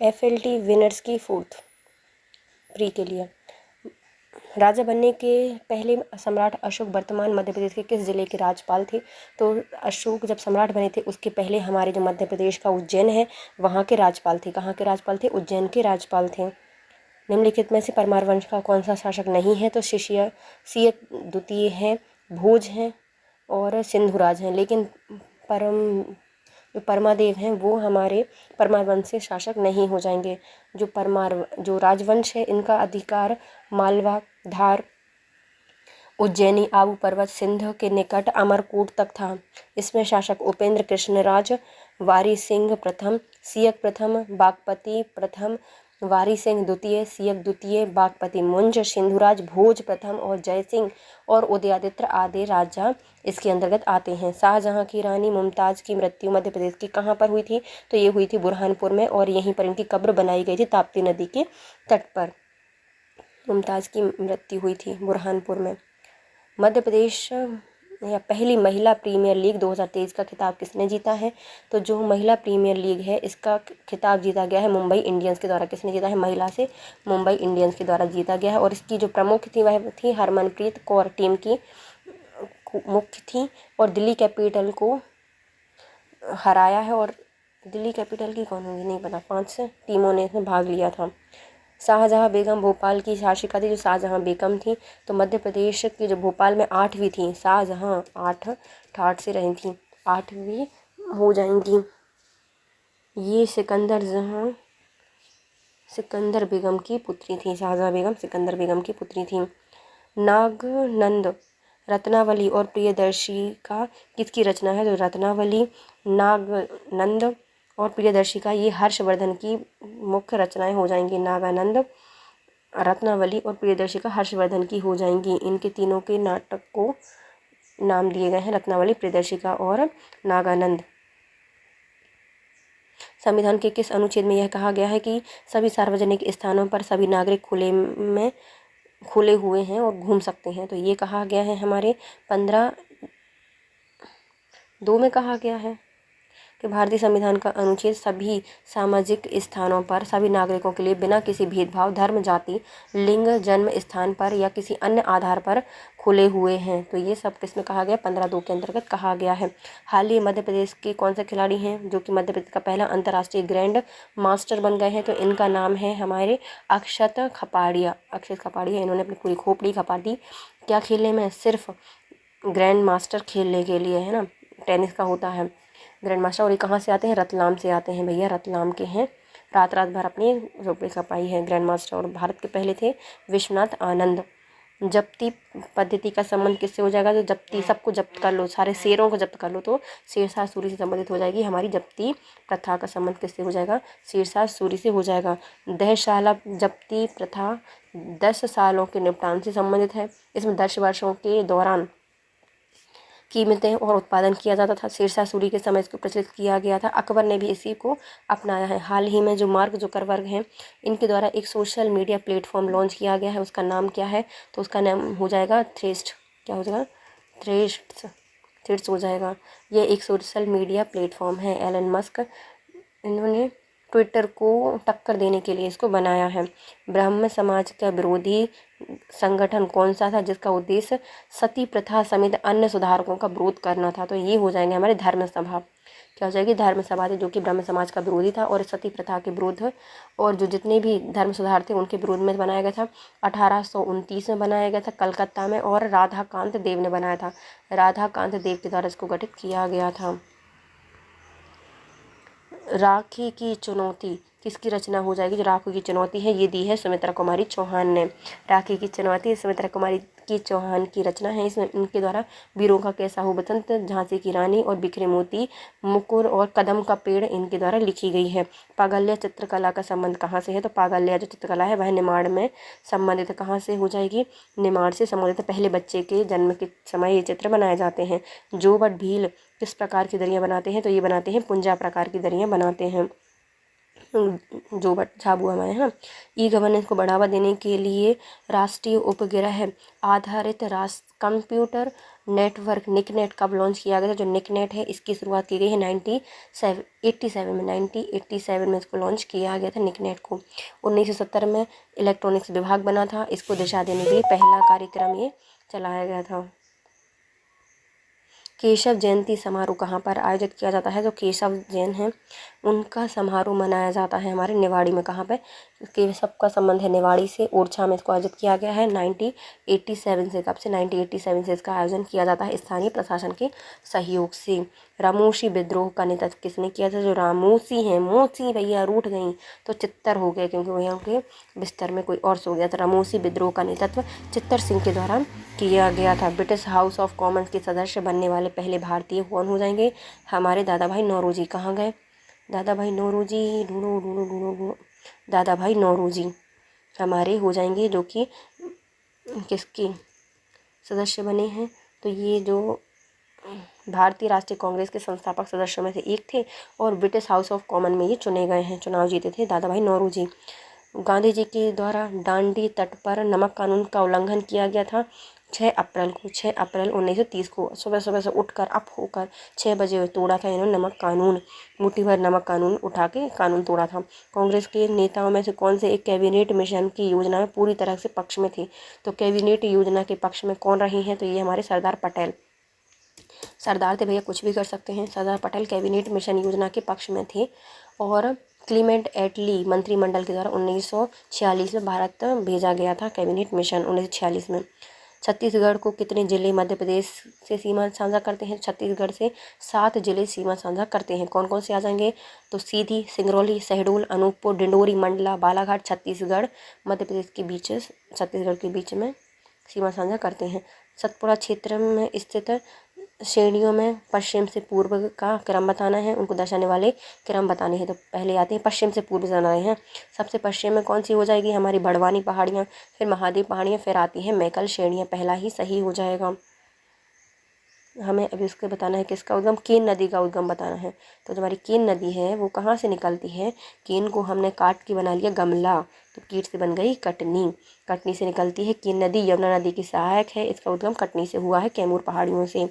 FLT winners की fourth pre के लिए। राजा बनने के पहले सम्राट अशोक वर्तमान मध्य प्रदेश के किस जिले के राज्यपाल थे? तो अशोक जब सम्राट बने थे उसके पहले हमारे जो मध्य प्रदेश का उज्जैन है वहाँ के राज्यपाल थे। कहाँ के राज्यपाल थे? उज्जैन के राज्यपाल थे। निम्नलिखित में से परमार वंश का कौन सा शासक नहीं है? तो सिय द्वितीय है, भोज हैं और सिंधुराज हैं। लेकिन जो परमादेव हैं वो हमारे परमार वंश से शासक नहीं हो जाएंगे। जो राजवंश है इनका अधिकार मालवा, धार, उज्जैनी, आबू पर्वत, सिंध के निकट अमरकोट तक था। इसमें शासक उपेंद्र कृष्णराज, वारी सिंह प्रथम, सियक प्रथम, बागपति प्रथम, वारी सिंह द्वितीय, सियक द्वितीय, बागपति मुंज, सिंधुराज, भोज प्रथम और जय सिंह और उदयादित्य आदि राजा इसके अंतर्गत आते हैं। शाहजहां की रानी मुमताज़ की मृत्यु मध्य प्रदेश की कहाँ पर हुई थी? तो ये हुई थी बुरहानपुर में और यहीं पर इनकी कब्र बनाई गई थी ताप्ती नदी के तट पर। मुमताज़ की मृत्यु हुई थी बुरहानपुर में। मध्य प्रदेश या पहली महिला प्रीमियर लीग 2023 का खिताब किसने जीता है? तो जो महिला प्रीमियर लीग है इसका खिताब जीता गया है मुंबई इंडियंस के द्वारा। किसने जीता है? महिला से मुंबई इंडियंस के द्वारा जीता गया है। और इसकी जो प्रमुख थी वह थी हरमनप्रीत कौर, टीम की मुख्य थी और दिल्ली कैपिटल को हराया है। और दिल्ली कैपिटल की कौन होगी नहीं पता, 5 टीमों ने इसमें भाग लिया था। शाहजहां बेगम भोपाल की शासिका थी। जो शाहजहां बेगम थी तो मध्य प्रदेश की जो भोपाल में 8वीं थी। शाहजहां 8 ठाठ से रही थी, 8वीं हो जाएंगी। ये सिकंदर बेगम की पुत्री थी। शाहजहां बेगम सिकंदर बेगम की पुत्री थी। नागनंद, रत्नावली और प्रियदर्शी का किसकी रचना है? तो रत्नावली, नागनंद और प्रियदर्शी का ये हर्षवर्धन की मुख्य रचनाएं हो जाएंगी। नागानंद, रत्नावली और प्रियदर्शी का हर्षवर्धन की हो जाएंगी। इनके तीनों के नाटक को नाम दिए गए हैं, रत्नावली, प्रियदर्शिका और नागानंद। संविधान के किस अनुच्छेद में यह कहा गया है कि सभी सार्वजनिक स्थानों पर सभी नागरिक खुले हुए हैं और घूम सकते हैं? तो ये कहा गया है हमारे 15(2) में कहा गया है कि भारतीय संविधान का अनुच्छेद सभी सामाजिक स्थानों पर सभी नागरिकों के लिए बिना किसी भेदभाव, धर्म, जाति, लिंग, जन्म स्थान पर या किसी अन्य आधार पर खुले हुए हैं। तो ये सब किसमें कहा गया? 15(2) के अंतर्गत कहा गया है। हाल ही मध्य प्रदेश के कौन से खिलाड़ी हैं जो कि मध्य प्रदेश का पहला अंतर्राष्ट्रीय ग्रैंड मास्टर बन गए हैं? तो इनका नाम है हमारे अक्षत खपाड़िया। इन्होंने अपनी पूरी खोपड़ी खपा दी। क्या खेलने में? सिर्फ ग्रैंड मास्टर खेलने के लिए, है ना। टेनिस का होता है ग्रैंड मास्टर। और ये कहाँ से आते हैं? रतलाम से आते हैं भैया, रतलाम के हैं। रात भर अपनी रोपड़ी खपाई है ग्रैंड मास्टर। और भारत के पहले थे विश्वनाथ आनंद। जब्ती पद्धति का संबंध किससे हो जाएगा? तो जब्ती, सबको जब्त कर लो, सारे शेरों को जब्त कर लो तो शेरशाह सूरी से संबंधित हो जाएगी। हमारी जब्ती प्रथा का संबंध किससे हो जाएगा? शेरशाह सूरी से हो जाएगा। दहशाला जब्ती प्रथा 10 सालों के निपटान से संबंधित है। इसमें 10 वर्षों के दौरान कीमतें और उत्पादन किया जाता था। शेरशाह सूरी के समय इसको प्रचलित किया गया था। अकबर ने भी इसी को अपनाया है। हाल ही में जो मार्क जुकरबर्ग हैं इनके द्वारा एक सोशल मीडिया प्लेटफॉर्म लॉन्च किया गया है। उसका नाम क्या है? तो उसका नाम हो जाएगा थ्रेड्स। क्या हो जाएगा? थ्रेड्स हो जाएगा। ये एक सोशल मीडिया प्लेटफॉर्म है। एलन मस्क इन्होंने ट्विटर को टक्कर देने के लिए इसको बनाया है। ब्राह्मण समाज का विरोधी संगठन कौन सा था जिसका उद्देश्य सती प्रथा समेत अन्य सुधारकों का विरोध करना था? तो ये हो जाएंगे हमारे धर्म सभा। क्या हो जाएगी? धर्म सभा थी जो कि ब्राह्मण समाज का विरोधी था और सती प्रथा के विरुद्ध और जो जितने भी धर्म सुधार थे उनके विरोध में बनाया गया था। 1829 में बनाया गया था कलकत्ता में और राधाकांत देव ने बनाया था। राधाकांत देव के द्वारा इसको गठित किया गया था। राखी की चुनौती किसकी रचना हो जाएगी? जो राखी की चुनौती है ये दी है सुमित्रा कुमारी चौहान ने। राखी की चुनौती सुमित्रा कुमारी की चौहान की रचना है। इसमें इनके द्वारा वीरों का कैसा हो बसंत, झांसी की रानी और बिखरे मोती, मुकुर और कदम का पेड़ इनके द्वारा लिखी गई है। पागल्या चित्रकला का संबंध कहाँ से है? तो पागल्या जो चित्रकला है वह निमाड़ में संबंधित। कहाँ से हो जाएगी? निमाड़ से संबंधित। पहले बच्चे के जन्म के समय ये चित्र बनाए जाते हैं। जोबट भील किस प्रकार की दरियाँ बनाते हैं? तो ये बनाते हैं पुंजा प्रकार की दरियाँ बनाते हैं जोबट झाबुआ में, हाँ। ई गवर्नेंस को बढ़ावा देने के लिए राष्ट्रीय उपग्रह आधारित कंप्यूटर नेटवर्क निकनेट कब लॉन्च किया गया था? जो निकनेट है इसकी शुरुआत की गई है 1987 में इसको लॉन्च किया गया था निकनेट को। 1970 में इलेक्ट्रॉनिक्स विभाग बना था, इसको दिशा देने के लिए पहला कार्यक्रम ये चलाया गया था। केशव जयंती समारोह कहाँ पर आयोजित किया जाता है? जो केशव जैन हैं उनका समारोह मनाया जाता है हमारे निवाड़ी में। कहाँ पे? केशव का संबंध है निवाड़ी से, ओरछा में इसको आयोजित किया गया है 1987 से। कब से? 1987 से इसका आयोजन किया जाता है स्थानीय प्रशासन के सहयोग से। रामोशी विद्रोह का नेतृत्व किसने किया था? जो रामोशी हैं, मोची भैया रूठ गई तो चित्तर हो गए क्योंकि वहीं के बिस्तर में कोई और सो गया था। रामोशी विद्रोह का नेतृत्व चित्तर सिंह के द्वारा किया गया था। ब्रिटिश हाउस ऑफ कॉमन्स के सदस्य बनने वाले पहले भारतीय कौन हो जाएंगे? हमारे दादा भाई नौरोजी। कहाँ गए दादा भाई नौरोजी? ढूंढो ढूंढो ढूंढो ढूंढो। दादा भाई नौरोजी हमारे हो जाएंगे, जो कि किसकी सदस्य बने हैं? तो ये जो भारतीय राष्ट्रीय कांग्रेस के संस्थापक सदस्यों में से एक थे और ब्रिटिश हाउस ऑफ कॉमन में ये चुने गए हैं, चुनाव जीते थे दादा भाई नौरोजी। गांधी जी के द्वारा दांडी तट पर नमक कानून का उल्लंघन किया गया था 6 अप्रैल 1930 को। सुबह सुबह से उठकर अप होकर 6 बजे तोड़ा था इन्होंने नमक कानून। मुट्ठी भर नमक कानून उठा के कानून तोड़ा था। कांग्रेस के नेताओं में से कौन से एक कैबिनेट मिशन की योजना में पूरी तरह से पक्ष में थे? तो कैबिनेट योजना के पक्ष में कौन रहे हैं? तो ये हमारे सरदार पटेल। सरदार थे भैया, कुछ भी कर सकते हैं। सरदार पटेल कैबिनेट मिशन योजना के पक्ष में थे। और क्लीमेंट एटली मंत्रिमंडल के द्वारा 1946 में भारत भेजा गया था कैबिनेट मिशन 1946 में। छत्तीसगढ़ को कितने जिले मध्य प्रदेश से सीमा साझा करते हैं? छत्तीसगढ़ से 7 जिले सीमा साझा करते हैं। कौन कौन से आ जाएंगे? तो सीधी, सिंगरौली, शहडोल, अनूपपुर, डिंडोरी, मंडला, बालाघाट छत्तीसगढ़ मध्य प्रदेश के बीच, छत्तीसगढ़ के बीच में सीमा साझा करते हैं। सतपुड़ा क्षेत्र में स्थित श्रेणियों में पश्चिम से पूर्व का क्रम बताना है, उनको दर्शाने वाले क्रम बताने हैं। तो पहले आते हैं पश्चिम से पूर्व जाना है। सबसे पश्चिम में कौन सी हो जाएगी? हमारी बड़वानी पहाड़ियाँ, फिर महादेव पहाड़ियाँ, फिर आती है मैकल श्रेणियाँ। पहला ही सही हो जाएगा। हमें अभी उसको बताना है किसका उद्गम? केन नदी का उद्गम बताना है। तो जो हमारी केन नदी है वो कहाँ से निकलती है? केन को हमने काट के बना लिया गमला, तो कीट से बन गई कटनी। कटनी से निकलती है केन नदी, यमुना नदी की सहायक है। इसका उद्गम कटनी से हुआ है, कैमूर पहाड़ियों से।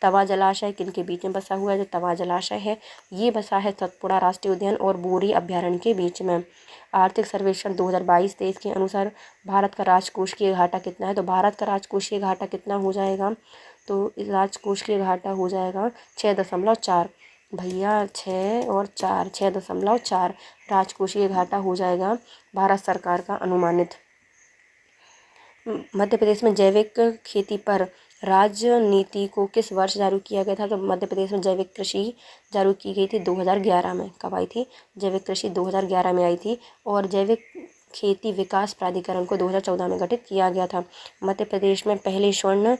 तवा जलाशय किन के बीच में बसा हुआ है? जो तवा जलाशय है ये बसा है सतपुड़ा राष्ट्रीय उद्यान और बोरी अभ्यारण्य के बीच में। आर्थिक सर्वेक्षण 2022-23 के अनुसार भारत का राजकोषीय घाटा कितना है? तो भारत का राजकोषीय घाटा कितना हो जाएगा? तो इस राजकोषीय घाटा हो जाएगा 6.4 भैया, 6 और 4, 6.4 राजकोषीय घाटा हो जाएगा भारत सरकार का अनुमानित। मध्य प्रदेश में जैविक खेती पर राज्य नीति को किस वर्ष जारी किया गया था? तो मध्य प्रदेश में जैविक कृषि जारी की गई थी 2011 में। कब आई थी? जैविक कृषि 2011 में आई थी। और जैविक खेती विकास प्राधिकरण को 2014 में गठित किया गया था। मध्य प्रदेश में पहली स्वर्ण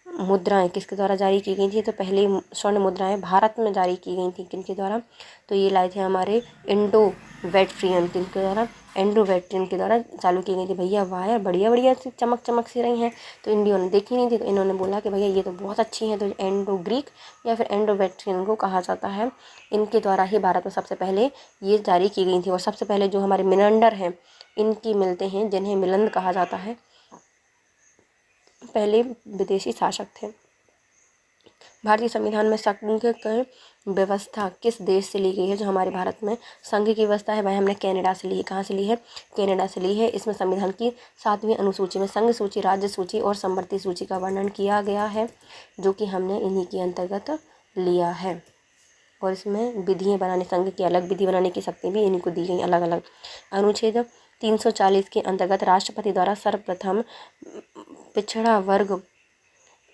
मुद्राएं किसके द्वारा जारी की गई थी? तो पहली स्वर्ण मुद्राएं भारत में जारी की गई थी। किनके द्वारा? तो ये लाए थे हमारे इंडो वेट्रियन। किनके द्वारा? इंडो वेट्रियन के द्वारा चालू की गई थी। भैया वाह यार, बढ़िया बढ़िया सी चमक चमक सी रही हैं। तो इंडियो ने देखी नहीं थी, तो इन्होंने बोला कि भैया ये तो बहुत अच्छी हैं। तो इंडो ग्रीक या फिर इंडो वेट्रियन को कहा जाता है। इनके द्वारा ही भारत में सबसे पहले ये जारी की गई थी। और सबसे पहले जो हमारे मिनंडर हैं इनकी मिलते हैं, जिन्हें मिलंद कहा जाता है, पहले विदेशी शासक थे। भारतीय संविधान में संघ की व्यवस्था किस देश से ली गई है? जो हमारे भारत में संघ की व्यवस्था है वह हमने कनाडा से ली है। कहाँ से ली है? कनाडा से ली है। इसमें संविधान की 7वीं अनुसूची में संघ सूची, राज्य सूची और समवर्ती सूची का वर्णन किया गया है, जो कि हमने इन्हीं के अंतर्गत लिया है। और इसमें विधियाँ बनाने, संघ की अलग विधि बनाने की शक्ति भी इन्हीं को दी गई अलग अलग। अनुच्छेद 340 के अंतर्गत राष्ट्रपति द्वारा सर्वप्रथम पिछड़ा वर्ग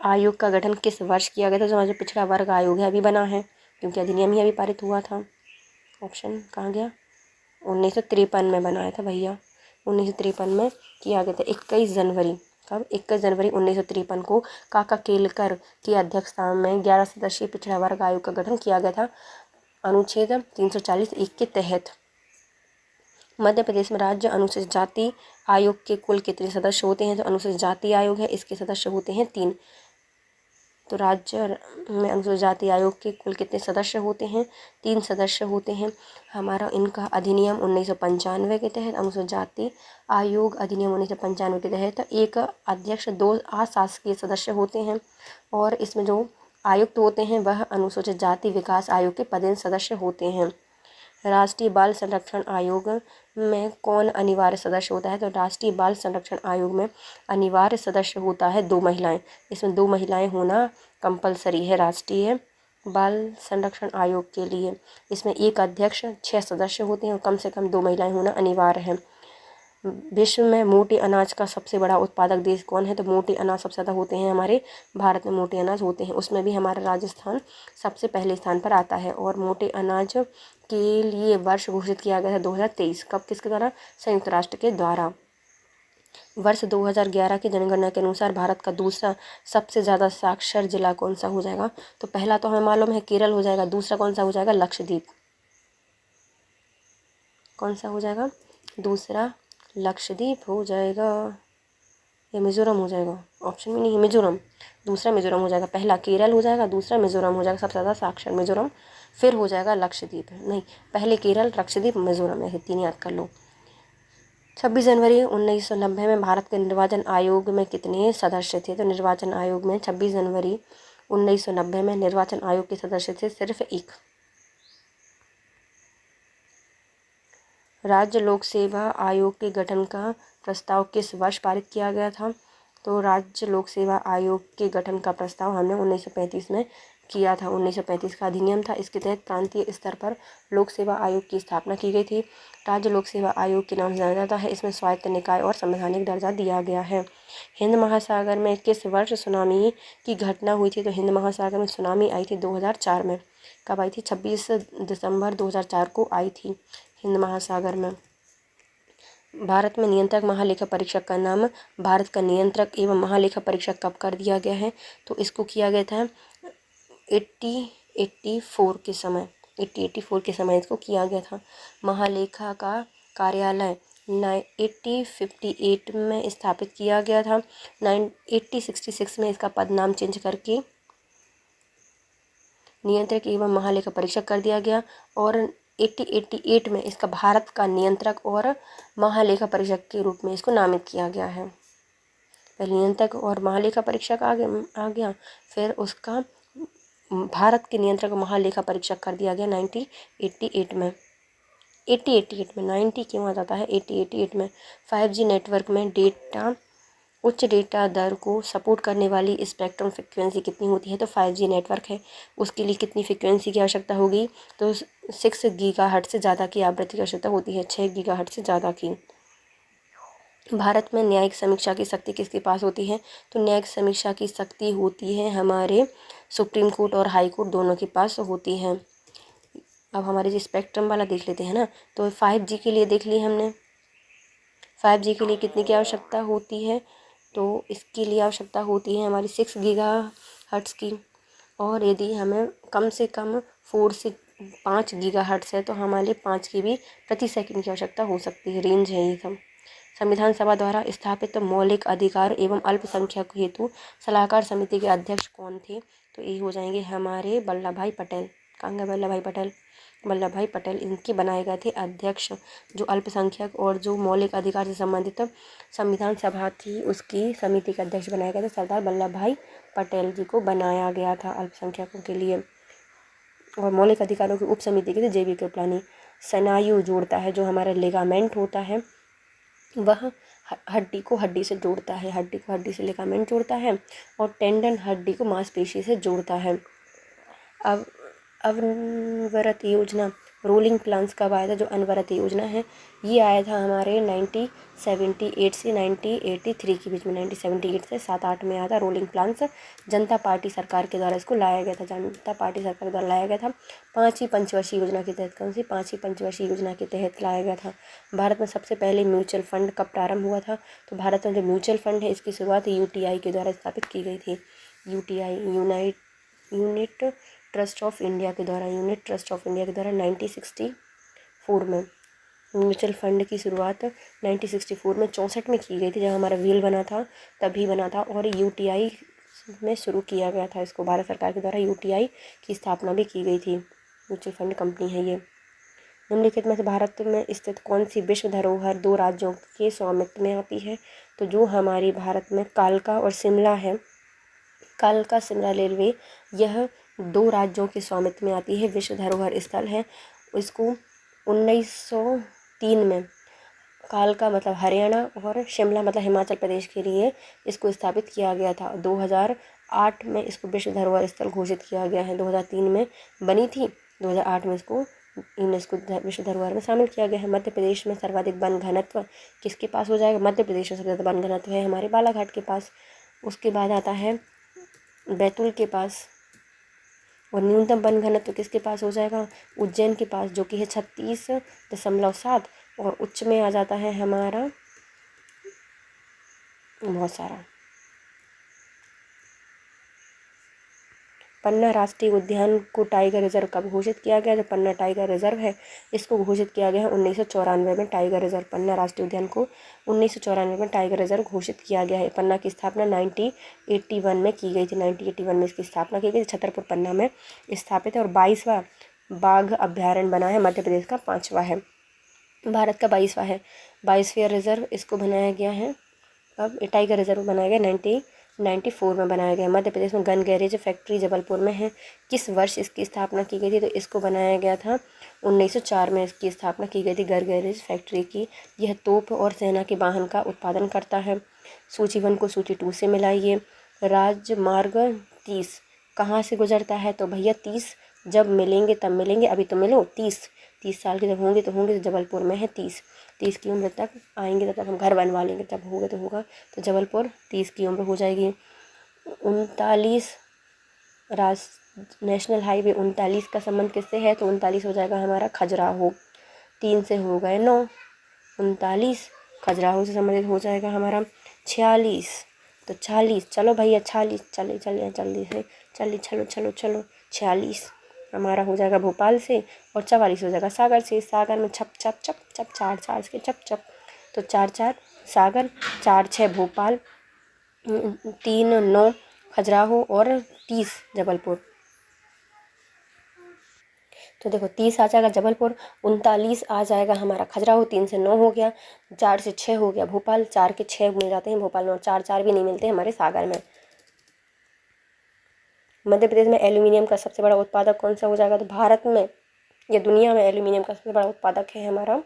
आयोग का गठन किस वर्ष किया गया था? जो हमारा जो पिछड़ा वर्ग आयोग है अभी बना है, क्योंकि अधिनियम ही अभी पारित हुआ था। ऑप्शन कहाँ गया? 1953 में बनाया था भैया, 1953 में किया गया था। 21 जनवरी, कब? 21 जनवरी 1953 को काका केलकर की अध्यक्षता में 11 सदस्यीय पिछड़ा वर्ग आयोग का गठन किया गया था अनुच्छेद 340(1) के तहत। मध्य प्रदेश में राज्य अनुसूचित जाति आयोग के कुल कितने सदस्य होते हैं? तो अनुसूचित जाति आयोग है, इसके सदस्य होते हैं 3। तो राज्य में अनुसूचित जाति आयोग के कुल कितने सदस्य होते हैं? 3 सदस्य होते हैं। हमारा इनका अधिनियम 1995 के तहत, अनुसूचित जाति आयोग अधिनियम 1995 के तहत एक अध्यक्ष 2 अशासकीय सदस्य होते हैं और इसमें जो आयुक्त होते हैं वह अनुसूचित जाति विकास आयोग के पदेन सदस्य होते हैं। राष्ट्रीय बाल संरक्षण आयोग में कौन अनिवार्य सदस्य होता है? तो राष्ट्रीय बाल संरक्षण आयोग में अनिवार्य सदस्य होता है 2 महिलाएं। इसमें 2 महिलाएं होना कंपलसरी है राष्ट्रीय बाल संरक्षण आयोग के लिए। इसमें एक अध्यक्ष 6 सदस्य होते हैं और कम से कम 2 महिलाएं होना अनिवार्य है। विश्व में मोटे अनाज का सबसे बड़ा उत्पादक देश कौन है? तो मोटे अनाज सबसे ज़्यादा होते हैं हमारे भारत में, मोटे अनाज होते हैं। उसमें भी हमारा राजस्थान सबसे पहले स्थान पर आता है। और मोटे अनाज के लिए वर्ष घोषित किया गया था 2023। कब? किसके द्वारा? संयुक्त राष्ट्र के द्वारा। वर्ष 2011 की जनगणना के अनुसार भारत का दूसरा सबसे ज़्यादा साक्षर जिला कौन सा हो जाएगा? तो पहला तो हमें मालूम है केरल हो जाएगा, दूसरा कौन सा हो जाएगा? लक्षद्वीप। कौन सा हो जाएगा? दूसरा लक्षद्वीप हो जाएगा या मिज़ोरम हो जाएगा? ऑप्शन में नहीं है, मिज़ोरम। दूसरा मिज़ोरम हो जाएगा। पहला केरल हो जाएगा, दूसरा मिज़ोरम हो जाएगा, सबसे ज़्यादा साक्षर मिज़ोरम, फिर हो जाएगा लक्षद्वीप। नहीं, पहले केरल, लक्षद्वीप, मिज़ोरम, ऐसे 3 याद कर लो। 26 जनवरी 1990 में भारत के निर्वाचन आयोग में कितने सदस्य थे? तो निर्वाचन आयोग में 26 जनवरी 1990 में निर्वाचन आयोग के सदस्य थे सिर्फ 1। राज्य लोक सेवा आयोग के गठन का प्रस्ताव किस वर्ष पारित किया गया था? तो राज्य लोक सेवा आयोग के गठन का प्रस्ताव हमने 1935 में किया था। 1935 का अधिनियम था। इसके तहत प्रांतीय स्तर पर लोक सेवा आयोग की स्थापना की गई थी। राज्य लोक सेवा आयोग के नाम से जाना जाता है। इसमें स्वायत्त निकाय और संवैधानिक दर्जा दिया गया है। हिंद महासागर में किस वर्ष सुनामी की घटना हुई थी? तो हिंद महासागर में सुनामी आई थी 2004 में। कब आई थी? 26 दिसंबर 2004 को आई थी हिंद महासागर में। भारत में नियंत्रक महालेखा परीक्षक का नाम भारत का नियंत्रक एवं महालेखा परीक्षक कब कर दिया गया है? तो इसको किया गया था 8084 के समय। 8084 के समय इसको किया गया था। महालेखा का कार्यालय 8058 में स्थापित किया गया था। 8066 में इसका पद नाम चेंज करके नियंत्रक एवं महालेखा परीक्षक कर दिया गया और 8088 में इसका भारत का नियंत्रक और महालेखा परीक्षक के रूप में इसको नामित किया गया है। पहले नियंत्रक और महालेखा परीक्षक आ गया, फिर उसका भारत के नियंत्रक और महालेखा परीक्षक कर दिया गया 1988 में। 8088 में 90 क्यों आ जाता है? 8088 में 5G नेटवर्क में उच्च डेटा दर को सपोर्ट करने वाली स्पेक्ट्रम फ्रिक्वेंसी कितनी होती है? तो 5G नेटवर्क है, उसके लिए कितनी फ्रिक्वेंसी की आवश्यकता होगी? तो 6 गीगाहर्ट्ज़ से ज़्यादा की आवृत्ति की आवश्यकता होती है, 6 गीगाहर्ट्ज़ से ज़्यादा की। भारत में न्यायिक समीक्षा की शक्ति किसके पास होती है? तो न्यायिक समीक्षा की शक्ति होती है हमारे सुप्रीम कोर्ट और हाई कोर्ट दोनों के पास होती है। अब हमारे जो स्पेक्ट्रम वाला देख लेते हैं ना, तो 5G के लिए देख ली हमने। 5G के लिए कितनी की आवश्यकता होती है? तो इसके लिए आवश्यकता होती है हमारी 6 गीगाहर्ट्ज़ की। और यदि हमें कम से कम 4 से 5 गीगाहर्ट्ज़ है तो हमारे 5 GB प्रति सेकंड की आवश्यकता हो सकती है। रेंज है ये सब। संविधान सभा द्वारा स्थापित मौलिक अधिकार एवं अल्पसंख्यक हेतु सलाहकार समिति के अध्यक्ष कौन थे? तो ये हो जाएंगे हमारे वल्लभ भाई पटेल। कहाँ गए वल्लभ भाई पटेल? वल्लभ भाई पटेल इनके बनाए गए थे अध्यक्ष। जो अल्पसंख्यक और जो मौलिक अधिकार से संबंधित संविधान सभा थी उसकी समिति के अध्यक्ष बनाए गए थे सरदार वल्लभ भाई पटेल जी को बनाया गया था अल्पसंख्यकों के लिए। और मौलिक अधिकारों की उप समिति के थे JB कृपलानी। स्नायु जोड़ता है, जो हमारा लिगामेंट होता है वह हड्डी को हड्डी से जोड़ता है, हड्डी को हड्डी से लिगामेंट जोड़ता है और टेंडन हड्डी को मांसपेशी से जोड़ता है। अब अनवरत योजना रोलिंग प्लान्स कब आया था? जो अनवरत योजना है ये आया था हमारे 1978 से 1983 के बीच में। 1978 से 7-8 में आया था रोलिंग प्लान्स। जनता पार्टी सरकार के द्वारा इसको लाया गया था, जनता पार्टी सरकार द्वारा लाया गया था। 5वीं पंचवर्षीय योजना के तहत। कौन सी? 5वीं पंचवर्षीय योजना के तहत लाया गया था। भारत में सबसे पहले म्यूचुअल फंड कब प्रारंभ हुआ था? तो भारत में जो म्यूचुअल फंड है इसकी शुरुआत UTI के द्वारा स्थापित की गई थी। UTI unit trust of India के द्वारा 1964 में म्यूचुअल फंड की शुरुआत 1964 में 64 में की गई थी, जब हमारा व्हील बना था तभी बना था। और UTI में शुरू किया गया था। इसको भारत सरकार के द्वारा यूटीआई की स्थापना भी की गई थी। म्यूचुअल फंड कंपनी है ये। निम्नलिखित में से भारत में स्थित कौन सी विश्व धरोहर 2 राज्यों के स्वामित्व में आती है? तो जो हमारी भारत में कालका और शिमला है, कालका शिमला रेलवे, यह 2 राज्यों के स्वामित्व में आती है, विश्व धरोहर स्थल है। इसको 1903 में कालका मतलब हरियाणा और शिमला मतलब हिमाचल प्रदेश के लिए इसको स्थापित किया गया था। 2008 में इसको विश्व धरोहर स्थल घोषित किया गया है। 2003 में बनी थी, 2008 में इसको यूनेस्को विश्व धरोहर में शामिल किया गया है। मध्य प्रदेश में सर्वाधिक वन घनत्व किसके पास हो जाएगा? मध्य प्रदेश में सबसे ज़्यादा वन घनत्व है हमारे बालाघाट के पास। उसके बाद आता है बैतूल के पास। और न्यूनतम वन घनत्व किसके पास हो जाएगा? उज्जैन के पास, जो कि है 36.7। और उच्च में आ जाता है हमारा बहुत सारा पन्ना राष्ट्रीय उद्यान को टाइगर रिजर्व कब घोषित किया गया? जो पन्ना टाइगर रिजर्व है इसको घोषित किया गया है 1994 में। टाइगर रिजर्व पन्ना राष्ट्रीय उद्यान को 1994 में टाइगर रिजर्व घोषित किया गया है। पन्ना की स्थापना 1981 में की गई थी। 1981 में इसकी स्थापना की गई। छतरपुर पन्ना में स्थापित है और 22वां बाघ अभ्यारण्य बना है। मध्य प्रदेश का 5वां है, भारत का 22वां है। बायोस्फीयर रिजर्व इसको बनाया गया है, अब टाइगर रिजर्व बनाया गया 1994 में बनाया गया। मध्य प्रदेश में गन गैरेज फैक्ट्री जबलपुर में है। किस वर्ष इसकी स्थापना की गई थी? तो इसको बनाया गया था 1904 में इसकी स्थापना की गई थी गन गैरेज फैक्ट्री की। यह तोप और सेना के वाहन का उत्पादन करता है। सूची 1 को सूची 2 से मिलाइए। राजमार्ग 30 कहाँ से गुजरता है? तो भैया 30 जब मिलेंगे तब मिलेंगे, अभी तो मिलो। 30 साल के जब होंगे तो जबलपुर में है 30 की उम्र तक आएंगे, तब तक हम घर बनवा लेंगे, तब होगा तो होगा। तो जबलपुर 30 की उम्र हो जाएगी। 39 नेशनल हाईवे 39 का संबंध किससे है? तो 39 हो जाएगा हमारा खजुराहो। 3 से हो गए 9, 39 खजुराहो से संबंधित हो जाएगा हमारा। 46 तो 40, चलो भैया 46, चले जल्दी से चलो 46 हमारा हो जाएगा भोपाल से। और 44 हो जाएगा सागर से। सागर में छप 4 के छप। तो 4 सागर, 4 भोपाल, 3 खजुराहो और 30 जबलपुर। तो देखो 30 आ जाएगा जबलपुर, 39 आ जाएगा हमारा खजुराहो, 3 से 9 हो गया, 4 से 6 हो गया भोपाल, 4 के 6 मिल जाते हैं भोपाल में और 4 भी नहीं मिलते हमारे सागर में। मध्य प्रदेश में एल्यूमिनियम का सबसे बड़ा उत्पादक कौन सा हो जाएगा? तो भारत में या दुनिया में एल्यूमिनियम का सबसे बड़ा उत्पादक है हमारा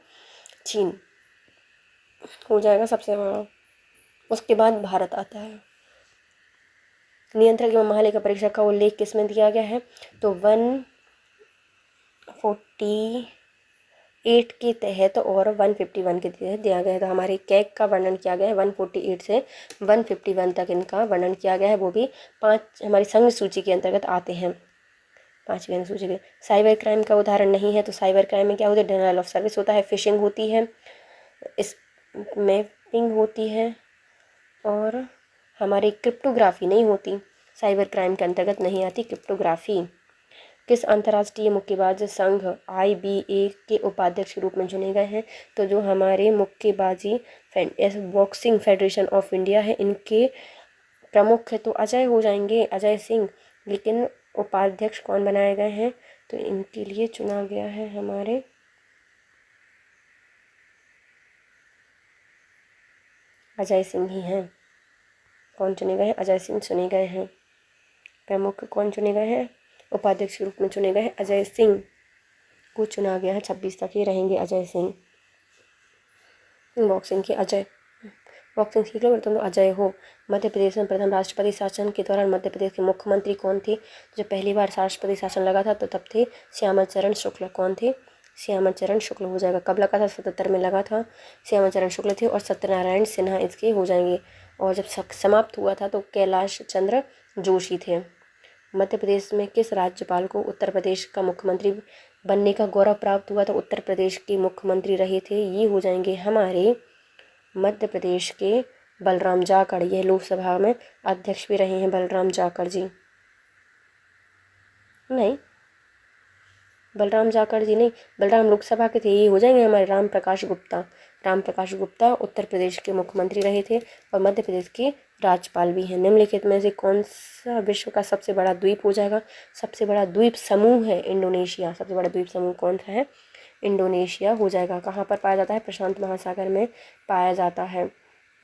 चीन, हो जाएगा सबसे बड़ा। उसके बाद भारत आता है। नियंत्रक एवं महालेखा परीक्षक का उल्लेख किसमें दिया गया है? तो 148 के तहत और 151 के तहत दिया गया है। तो हमारे कैग का वर्णन किया गया है 148 से 151 तक इनका वर्णन किया गया है। वो भी 5 हमारी संघ सूची के अंतर्गत आते हैं, 5वीं अंक सूची के। साइबर क्राइम का उदाहरण नहीं है, तो साइबर क्राइम में क्या होता है? डिनायल ऑफ सर्विस होता है, फिशिंग होती है, स्मैपिंग होती है और हमारी क्रिप्टोग्राफी नहीं होती। साइबर क्राइम के अंतर्गत नहीं आती क्रिप्टोग्राफी। किस अंतर्राष्ट्रीय मुक्केबाज संघ IBA के उपाध्यक्ष के रूप में चुने गए हैं? तो जो हमारे मुक्केबाजी बॉक्सिंग फेडरेशन ऑफ इंडिया है, इनके प्रमुख तो अजय हो जाएंगे, अजय सिंह, लेकिन उपाध्यक्ष कौन बनाए गए हैं? तो इनके लिए चुना गया है हमारे अजय सिंह ही हैं। कौन चुने गए हैं? अजय सिंह चुने गए हैं। प्रमुख कौन चुने गए हैं? उपाध्यक्ष के रूप में चुने गए हैं अजय सिंह को चुना गया है। 26 तक ही रहेंगे अजय सिंह। बॉक्सिंग के अजय, बॉक्सिंग सीख लो तुम अजय हो। मध्य प्रदेश में प्रथम राष्ट्रपति शासन के दौरान मध्य प्रदेश के मुख्यमंत्री कौन थे? जो पहली बार राष्ट्रपति शासन लगा था तो तब थे श्यामाचरण शुक्ल। कौन थे? श्यामाचरण शुक्ल हो जाएगा। कब लगा था? 77 में लगा था, श्यामाचरण शुक्ल थे। और सत्यनारायण सिन्हा इसके हो जाएंगे। और जब समाप्त हुआ था तो कैलाश चंद्र जोशी थे। मध्य प्रदेश में किस राज्यपाल को उत्तर प्रदेश का मुख्यमंत्री बनने का गौरव प्राप्त हुआ? तो उत्तर प्रदेश के मुख्यमंत्री रहे थे, ये हो जाएंगे हमारे मध्य प्रदेश के बलराम जाखड़। यह लोकसभा में अध्यक्ष भी रहे हैं बलराम जाखड़ जी। नहीं, बलराम जाखड़ जी नहीं, बलराम लोकसभा के थे, ये हो जाएंगे हमारे राम प्रकाश गुप्ता। राम प्रकाश गुप्ता उत्तर प्रदेश के मुख्यमंत्री रहे थे और मध्य प्रदेश के राज्यपाल भी हैं। निम्नलिखित में से कौन सा विश्व का सबसे बड़ा द्वीप हो जाएगा? सबसे बड़ा द्वीप समूह है इंडोनेशिया। सबसे बड़ा द्वीप समूह कौन सा है? इंडोनेशिया हो जाएगा। कहाँ पर पाया जाता है? प्रशांत महासागर में पाया जाता है।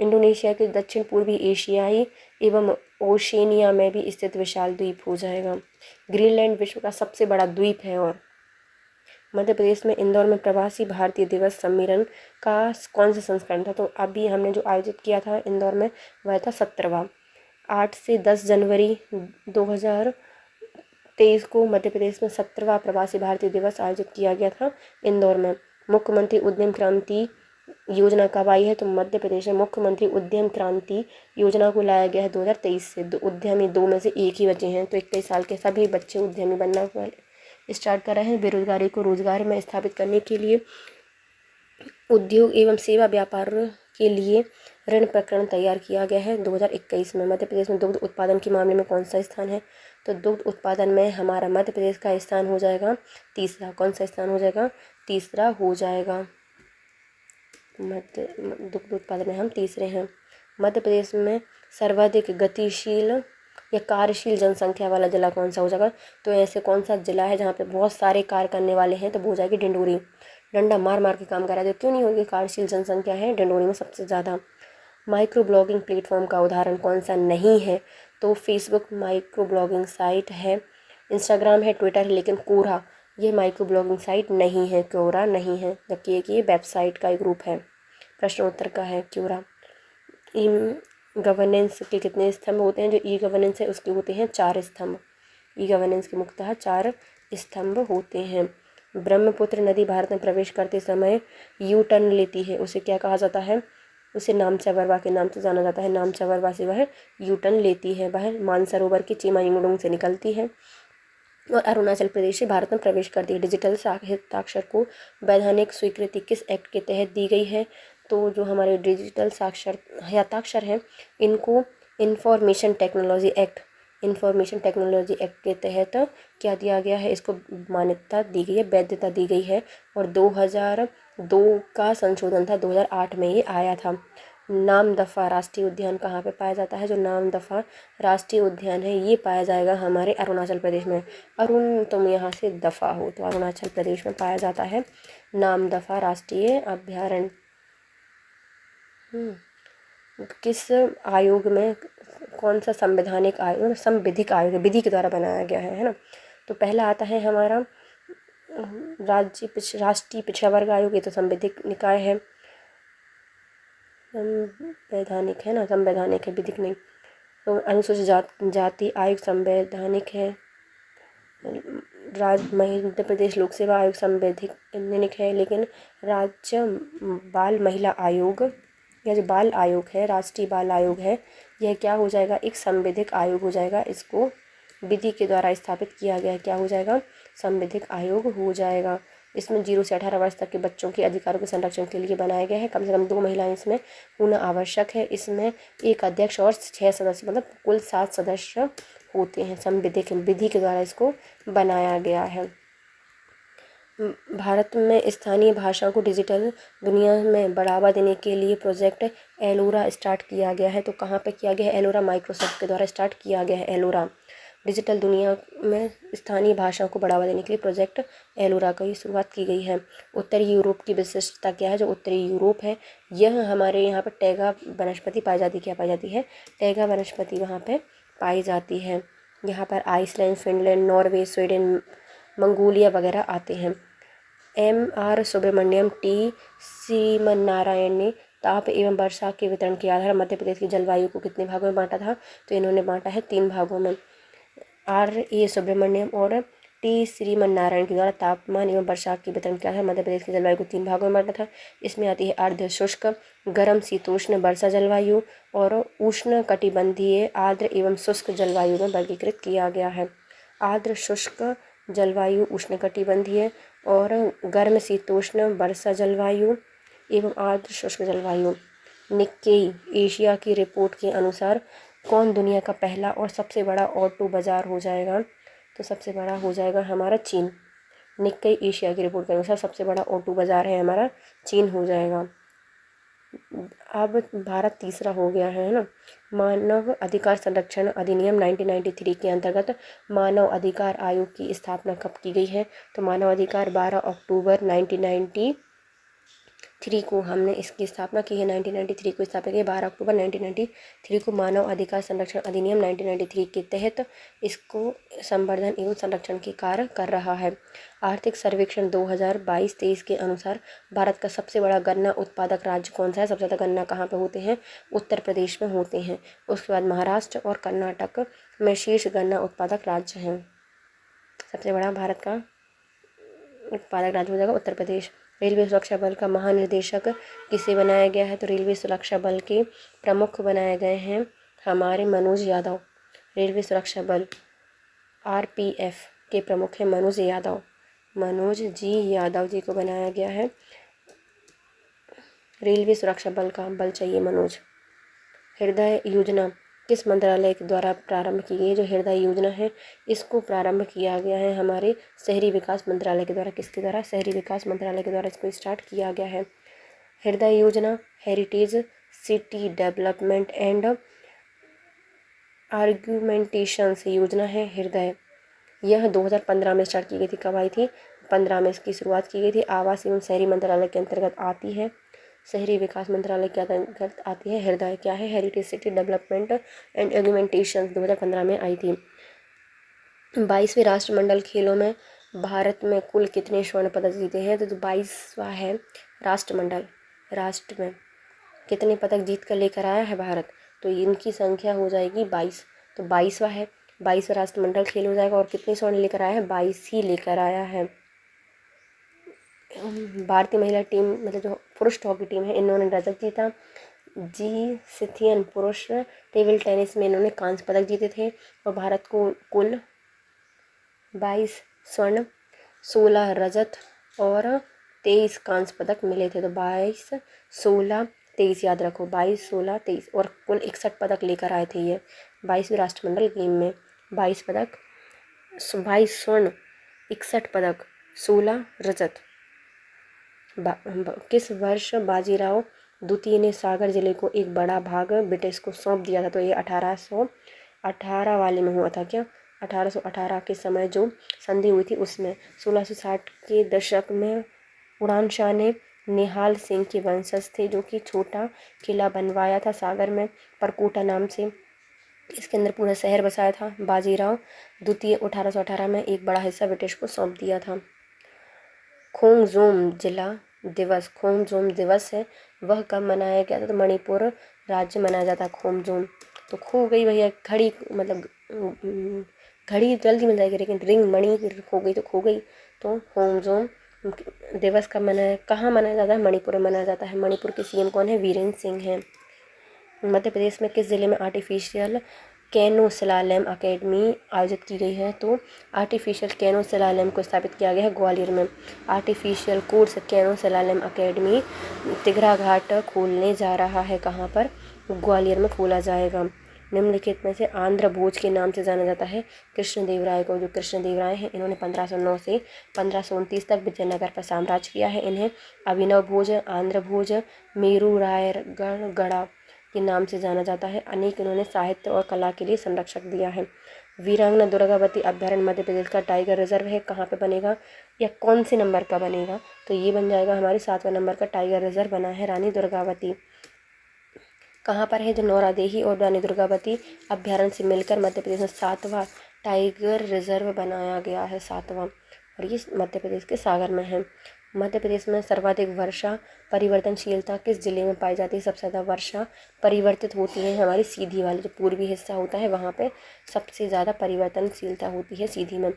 इंडोनेशिया के दक्षिण पूर्वी एशियाई एवं ओशेनिया में भी स्थित विशाल द्वीप हो जाएगा। ग्रीनलैंड विश्व का सबसे बड़ा द्वीप है। और मध्य प्रदेश में इंदौर में प्रवासी भारतीय दिवस सम्मेलन का कौन सा संस्करण था? तो अभी हमने जो आयोजित किया था इंदौर में वह था 17वां। 8 से 10 जनवरी 2023 को मध्य प्रदेश में 17वां प्रवासी भारतीय दिवस आयोजित किया गया था इंदौर में। मुख्यमंत्री उद्यम क्रांति योजना कब आई है? तो मध्य प्रदेश में मुख्यमंत्री उद्यम क्रांति योजना को लाया गया है 2023 से। उद्यमी दो में से एक ही बचे हैं, तो 21 साल के सभी बच्चे उद्यमी बनना स्टार्ट कर रहे हैं। बेरोजगारी को रोजगार में स्थापित करने के लिए उद्योग एवं सेवा व्यापार के लिए ऋण प्रकरण तैयार किया गया है 2021 में। मध्य प्रदेश में दुग्ध उत्पादन के मामले में कौन सा स्थान है? तो दुग्ध उत्पादन में हमारा मध्य प्रदेश का स्थान हो जाएगा तीसरा। कौन सा स्थान हो जाएगा? तीसरा हो जाएगा। दुग्ध उत्पादन में हम तीसरे हैं। मध्य प्रदेश में सर्वाधिक गतिशील या कार्यशील जनसंख्या वाला जिला कौन सा हो जाएगा? तो ऐसे कौन सा जिला है जहाँ पे बहुत सारे कार्य करने वाले हैं? तो वो हो जाएगी डिंडोरी। डंडा मार मार के काम कर रहा है, तो क्यों नहीं होगी? कार्यशील जनसंख्या है डिंडोरी में सबसे ज़्यादा। माइक्रो ब्लॉगिंग प्लेटफॉर्म का उदाहरण कौन सा नहीं है? तो फेसबुक माइक्रो ब्लॉगिंग साइट है, इंस्टाग्राम है, ट्विटर है, लेकिन कोरा ये माइक्रो ब्लॉगिंग साइट नहीं है, क्योरा नहीं है, जबकि ये वेबसाइट का एक ग्रुप है। प्रश्न उत्तर का है क्योरा। ई गवर्नेंस के कितने स्तंभ होते हैं? जो ई गवर्नेंस है उसके होते हैं 4 स्तंभ। ई गवर्नेंस के मुख्यतः 4 स्तंभ होते हैं। ब्रह्मपुत्र नदी भारत में प्रवेश करते समय यू टर्न लेती है, उसे क्या कहा जाता है? उसे नामचबरवा के नाम से जाना जाता है। नामचबरवा से वह यू टर्न लेती है। वह मानसरोवर की चीमायुंगडोंग से निकलती है और अरुणाचल प्रदेश से भारत में प्रवेश करती है। डिजिटल हस्ताक्षर को वैधानिक स्वीकृति किस एक्ट के तहत दी गई है? तो जो हमारे डिजिटल हस्ताक्षर हैं इनको इंफॉर्मेशन टेक्नोलॉजी एक्ट के तहत क्या दिया गया है? इसको मान्यता दी गई है, वैधता दी गई है। और 2002 का संशोधन था, 2008 में ये आया था। नामदफा राष्ट्रीय उद्यान कहाँ पे पाया जाता है? जो नामदफा राष्ट्रीय उद्यान है ये पाया जाएगा हमारे अरुणाचल प्रदेश में। अरुण तुम यहाँ से दफा हो, तो अरुणाचल प्रदेश में पाया जाता है नामदफा राष्ट्रीय अभ्यारण्य। किस आयोग में कौन सा संवैधानिक आयोग, संविधिक आयोग विधि के द्वारा बनाया गया है ना? तो पहला आता है हमारा राष्ट्रीय पिछड़ा वर्ग आयोग, ये तो संवैधिक निकाय है, संवैधानिक है ना, संवैधानिक है, विधिक नहीं। तो अनुसूचित जाति आयोग संवैधानिक है। मध्य प्रदेश लोक सेवा आयोग संवैधानिक है, लेकिन राज्य बाल महिला आयोग या जो बाल आयोग है, राष्ट्रीय बाल आयोग है, यह क्या हो जाएगा? एक संवैधिक आयोग हो जाएगा। इसको विधि के द्वारा स्थापित किया गया, क्या हो जाएगा? संवैधिक आयोग हो जाएगा। इसमें 0 से 18 वर्ष तक के बच्चों के अधिकारों के संरक्षण के लिए बनाया गया है। कम से कम 2 महिलाएं इसमें होना आवश्यक है। इसमें एक अध्यक्ष और 6 सदस्य, मतलब कुल 7 सदस्य होते हैं। संवैधिक विधि के द्वारा इसको बनाया गया है। भारत में स्थानीय भाषाओं को डिजिटल दुनिया में बढ़ावा देने के लिए प्रोजेक्ट एलोरा स्टार्ट किया गया है। तो कहाँ पे किया गया है? एलोरा माइक्रोसॉफ्ट के द्वारा स्टार्ट किया गया है। एलोरा डिजिटल दुनिया में स्थानीय भाषाओं को बढ़ावा देने के लिए प्रोजेक्ट एलोरा की शुरुआत की गई है। उत्तरी यूरोप की विशिष्टता क्या है? जो उत्तरी यूरोप है यह हमारे यहाँ पर टैगा वनस्पति पाई जाती है। क्या पाई जाती है? टैगा वनस्पति वहाँ पे पाई जाती है। यहाँ पर Iceland, Finland, Norway, Sweden, Mongolia वगैरह आते हैं। M.R. सुब्रमण्यम, T. श्रीमन्नारायण ने ताप एवं वर्षा के वितरण के आधार मध्य प्रदेश की जलवायु को कितने भागों में बांटा था? तो इन्होंने बांटा है 3 भागों में। R.A. सुब्रमण्यम और T. श्रीमन्नारायण के द्वारा तापमान एवं वर्षा के वितरण के आधार मध्य प्रदेश की जलवायु को 3 भागों में बांटा था। इसमें आती है अर्ध शुष्क, गर्म शीतोष्ण वर्षा जलवायु और उष्ण कटिबंधीय आर्द्र एवं शुष्क जलवायु में वर्गीकृत किया गया है। आर्द्र शुष्क जलवायु, उष्णकटिबंधीय और गर्म शीतोष्ण वर्षा जलवायु एवं आर्द्र शुष्क जलवायु। निक्केई एशिया की रिपोर्ट के अनुसार कौन दुनिया का पहला और सबसे बड़ा ऑटो बाजार हो जाएगा? तो सबसे बड़ा हो जाएगा हमारा चीन। निक्केई एशिया की रिपोर्ट के अनुसार सबसे बड़ा ऑटो बाजार है हमारा चीन हो जाएगा। अब भारत तीसरा हो गया है ना। मानव अधिकार संरक्षण अधिनियम 1993 के अंतर्गत मानव अधिकार आयोग की स्थापना कब की गई है? तो मानव अधिकार 12 अक्टूबर 1993 को हमने इसकी स्थापना की है। 1993 को स्थापना की, 12 अक्टूबर 1993 को मानव अधिकार संरक्षण अधिनियम 1993 के तहत इसको संवर्धन एवं संरक्षण के कार्य कर रहा है। आर्थिक सर्वेक्षण 2022-23 के अनुसार भारत का सबसे बड़ा गन्ना उत्पादक राज्य कौन सा है? सबसे ज़्यादा गन्ना कहाँ पे होते हैं? उत्तर प्रदेश में होते हैं। उसके बाद महाराष्ट्र और कर्नाटक में शीर्ष गन्ना उत्पादक राज्य हैं। सबसे बड़ा भारत का उत्पादक राज्य हो जाएगा उत्तर प्रदेश। रेलवे सुरक्षा बल का महानिदेशक किसे बनाया गया है? तो रेलवे सुरक्षा बल के प्रमुख बनाए गए हैं हमारे मनोज यादव। रेलवे सुरक्षा बल RPF के प्रमुख हैं मनोज यादव। मनोज जी यादव जी को बनाया गया है रेलवे सुरक्षा बल का बल चाहिए मनोज। हृदय योजना किस मंत्रालय के द्वारा प्रारंभ की गई है? जो हृदय योजना है इसको प्रारंभ किया गया है हमारे शहरी विकास मंत्रालय के द्वारा। किसके द्वारा? शहरी विकास मंत्रालय के द्वारा इसको स्टार्ट किया गया है। हृदय योजना heritage city development and argumentation योजना है हृदय। यह 2015 में स्टार्ट की गई थी। कब आई थी? 15 में इसकी शुरुआत की गई थी। आवास एवं शहरी मंत्रालय के अंतर्गत आती है। शहरी विकास मंत्रालय के अंतर्गत आती है। हृदय क्या है? Heritage city development and argumentation 2015 में आई थी। 22वें राष्ट्रमंडल खेलों में भारत में कुल कितने स्वर्ण पदक जीते हैं? तो 22वां है राष्ट्रमंडल। राष्ट्र में कितने पदक जीत कर लेकर आया है भारत? तो इनकी संख्या हो जाएगी 22। तो 22वां है, 22वां राष्ट्रमंडल खेल हो जाएगा। और कितने स्वर्ण लेकर आया है? 22 ही लेकर आया है। भारतीय महिला टीम मतलब जो पुरुष हॉकी टीम है इन्होंने रजत जीता। जी सिथियन पुरुष टेबल टेनिस में इन्होंने कांस्य पदक जीते थे। और भारत को कुल 22 स्वर्ण, 16 रजत और 23 कांस्य पदक मिले थे। तो 22, 16, 23 याद रखो। 22, 16, 23 और कुल 61 पदक लेकर आए थे ये 22वीं राष्ट्रमंडल गेम में। 22 पदक, 22 स्वर्ण, 61 पदक, 16 रजत। किस वर्ष बाजीराव द्वितीय ने सागर जिले को एक बड़ा भाग ब्रिटिश को सौंप दिया था? तो ये 1818 वाले में हुआ था। क्या 1818 के समय जो संधि हुई थी उसमें। 1660 के दशक में उड़ान शाह ने निहाल सिंह के वंशज थे जो कि छोटा किला बनवाया था सागर में परकोटा नाम से। इसके अंदर पूरा शहर बसाया था। बाजीराव द्वितीय 1818 में एक बड़ा हिस्सा ब्रिटिश को सौंप दिया था। खोंगजोम जिला दिवस, खोंगजोम दिवस है वह कब मनाया गया था? तो मणिपुर राज्य मनाया जाता है खोंगजोम। तो खो गई भैया घड़ी, मतलब घड़ी जल्दी मिल जाएगी लेकिन रिंग मणि खो गई तो खो गई। तो खोंगजोम दिवस कब मनाया, कहाँ मनाया जाता है? मणिपुर में मनाया जाता है। मणिपुर के CM कौन है? वीरेंद्र सिंह हैं। मध्य प्रदेश में किस जिले में आर्टिफिशियल कैनो स्लालम अकेडमी आयोजित की गई है? तो आर्टिफिशियल कैनो स्लालम को स्थापित किया गया है ग्वालियर में। Artificial course canoe slalom academy Tighra Ghat खोलने जा रहा है। कहाँ पर? ग्वालियर में खोला जाएगा। निम्नलिखित में से आंध्र भोज के नाम से जाना जाता है कृष्णदेवराय को। जो कृष्णदेवराय हैं इन्होंने 1509 से 1529 तक विजयनगर पर साम्राज्य किया है। इन्हें अभिनव भोज, आंध्र भोज, मेरू रायगढ़ गढ़ा के नाम से जाना जाता है। अनेक इन्होंने साहित्य और कला के लिए संरक्षक दिया है। वीरांगना दुर्गावती अभ्यारण्य मध्य प्रदेश का टाइगर रिजर्व है। कहाँ पे बनेगा या कौन से नंबर का बनेगा? तो ये बन जाएगा हमारे 7वें नंबर का टाइगर रिजर्व बना है रानी दुर्गावती। कहाँ पर है? जो नौरादेही और रानी दुर्गावती अभ्यारण्य से मिलकर मध्य प्रदेश में 7वां टाइगर रिजर्व बनाया गया है, 7वां। और ये मध्य प्रदेश के सागर में है। मध्य प्रदेश में सर्वाधिक वर्षा परिवर्तनशीलता किस जिले में पाई जाती है? सबसे ज़्यादा वर्षा परिवर्तित होती है हमारी सीधी वाली जो पूर्वी हिस्सा होता है वहाँ पे सबसे ज़्यादा परिवर्तनशीलता होती है सीधी में,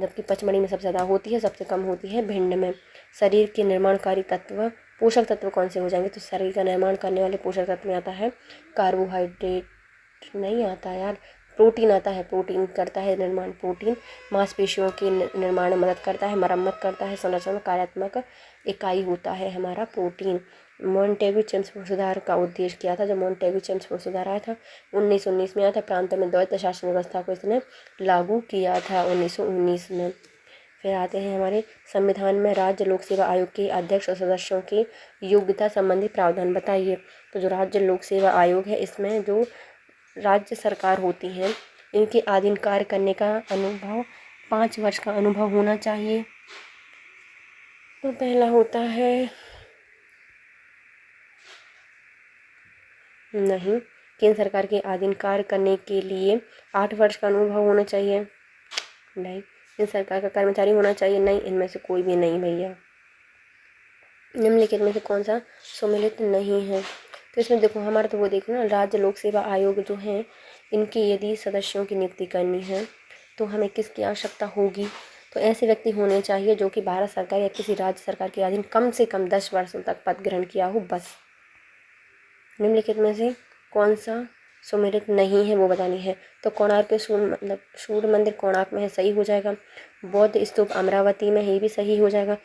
जबकि पचमढ़ी में सबसे ज़्यादा होती है, सबसे कम होती है भिंड में। शरीर के निर्माणकारी तत्व पोषक तत्व कौन से हो जाएंगे? तो शरीर का निर्माण करने वाले पोषक तत्व में आता है कार्बोहाइड्रेट नहीं आता यार, प्रोटीन आता है। प्रोटीन करता है निर्माण, प्रोटीन मांसपेशियों के निर्माण में मदद करता है, मरम्मत करता है, संरचना कार्यात्मक इकाई होता है हमारा प्रोटीन। मॉन्टेग्यू चेम्सफोर्ड सुधार का उद्देश्य क्या था? जब मॉन्टेग्यू चेम्सफोर्ड सुधार आया था 1919 में आया था। प्रांत में द्वैत शासन व्यवस्था को इसने लागू किया था 1919 में। फिर आते हैं हमारे संविधान में राज्य लोक सेवा आयोग के अध्यक्ष और सदस्यों की योग्यता संबंधी प्रावधान बताइए। तो जो राज्य लोक सेवा आयोग है, इसमें जो राज्य सरकार होती है, इनके अधीन कार्य करने का अनुभव 5 वर्ष का अनुभव होना चाहिए। तो पहला होता है नहीं, केंद्र सरकार के अधीन कार्य करने के लिए 8 वर्ष का अनुभव होना चाहिए। नहीं, केंद्र सरकार का कर्मचारी होना चाहिए। नहीं, इनमें से कोई भी नहीं भैया। निम्नलिखित में से कौन सा सम्मिलित नहीं है? तो इसमें देखो, हमारा तो वो देखो ना, राज्य लोक सेवा आयोग जो है, इनके यदि सदस्यों की नियुक्ति करनी है तो हमें किसकी आवश्यकता होगी? तो ऐसे व्यक्ति होने चाहिए जो कि भारत सरकार या किसी राज्य सरकार के अधीन कम से कम 10 वर्षों तक पद ग्रहण किया हो, बस। निम्नलिखित में से कौन सा सुमेलित नहीं है वो बतानी है। तो कोणार्क पे सूर्य मंदिर कोणार्क में है, सही हो जाएगा। बौद्ध स्तूप अमरावती में है, ये भी सही हो जाएगा।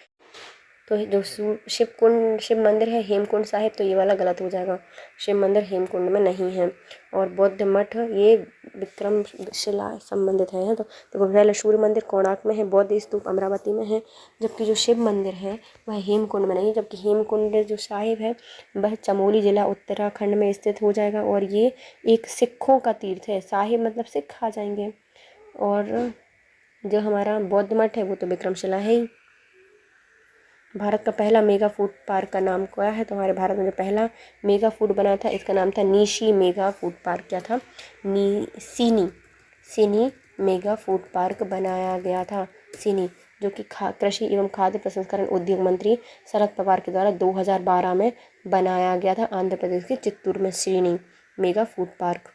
तो जो शिव मंदिर है हेमकुंड साहिब, तो ये वाला गलत हो जाएगा, शिव मंदिर हेमकुंड में नहीं है। और बौद्ध मठ ये विक्रमशिला संबंधित है। तो देखो, पहले सूर्य मंदिर कोणार्क में है, बौद्ध स्तूप अमरावती में है, जबकि जो शिव मंदिर है वह हेमकुंड में नहीं है। जबकि हेमकुंड जो साहिब है वह चमोली जिला उत्तराखंड में स्थित हो जाएगा। और ये एक सिखों का तीर्थ है, साहिब मतलब सिख आ जाएंगे। और जो हमारा बौद्ध मठ है वो तो विक्रमशिला है ही। भारत का पहला मेगा फूड पार्क का नाम क्या है? तो हमारे भारत में जो पहला मेगा फूड बना था, इसका नाम था निशी मेगा फूड पार्क। क्या था? सीनी मेगा फूड पार्क बनाया गया था। सीनी, जो कि कृषि एवं खाद्य प्रसंस्करण उद्योग मंत्री शरद पवार के द्वारा 2012 में बनाया गया था, आंध्र प्रदेश के चित्तूर में। सीनी मेगा फूड पार्क।